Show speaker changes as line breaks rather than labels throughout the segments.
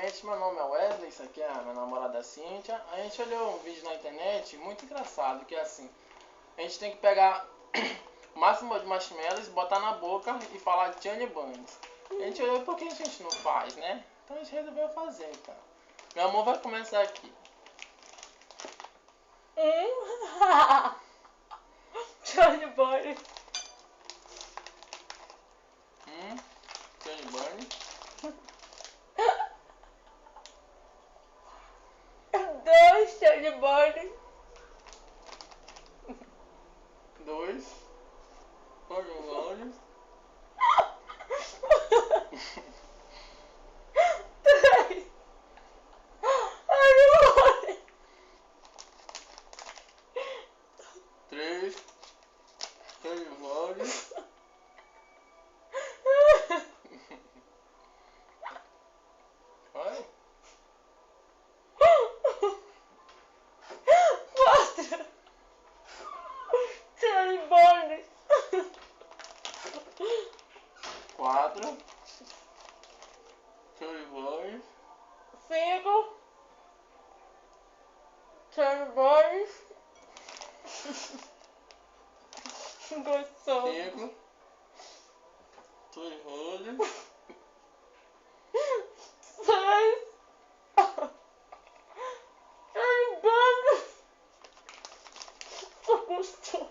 gente, meu nome é Wesley, isso aqui é a minha namorada Cíntia. A gente olhou um vídeo na internet muito engraçado, que é assim, a gente tem que pegar o máximo de marshmallows, botar na boca e falar Johnny Bunnies. A gente olhou por que a gente não faz, né? Então a gente resolveu fazer, cara. Meu amor vai começar aqui.
Johnny Bunny.
Johnny Bunny.
2 Johnny Bunny.
2 Johnny Bunny.
3 Johnny Bunny.
3 Johnny Bunny. Vai.
4 Johnny Bunny.
4 Johnny Bunny.
5 Johnny Bunny. Gostou?
5 Johnny Bunny.
6 Johnny Bunny. Gostou?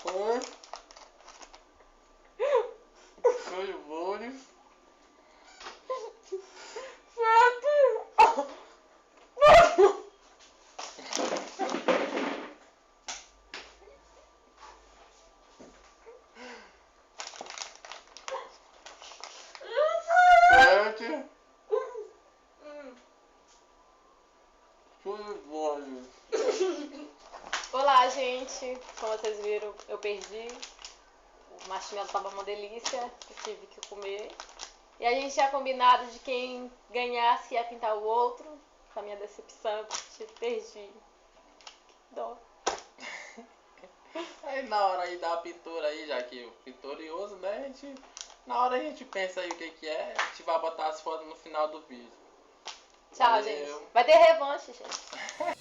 8 Johnny Bunny.
7
7 Johnny Bunny.
Olá, gente. Como vocês viram, eu perdi. O marshmallow tava uma delícia. Eu tive que comer. E a gente tinha combinado de quem ganhasse ia pintar o outro. Com a minha decepção, eu perdi. Que dó.
Aí na hora aí da pintura aí, já que o vitorioso, né, na hora a gente pensa aí o que é, a gente vai botar as fotos no final do vídeo.
Tchau,
Valeu.
gente. Vai ter revanche, gente.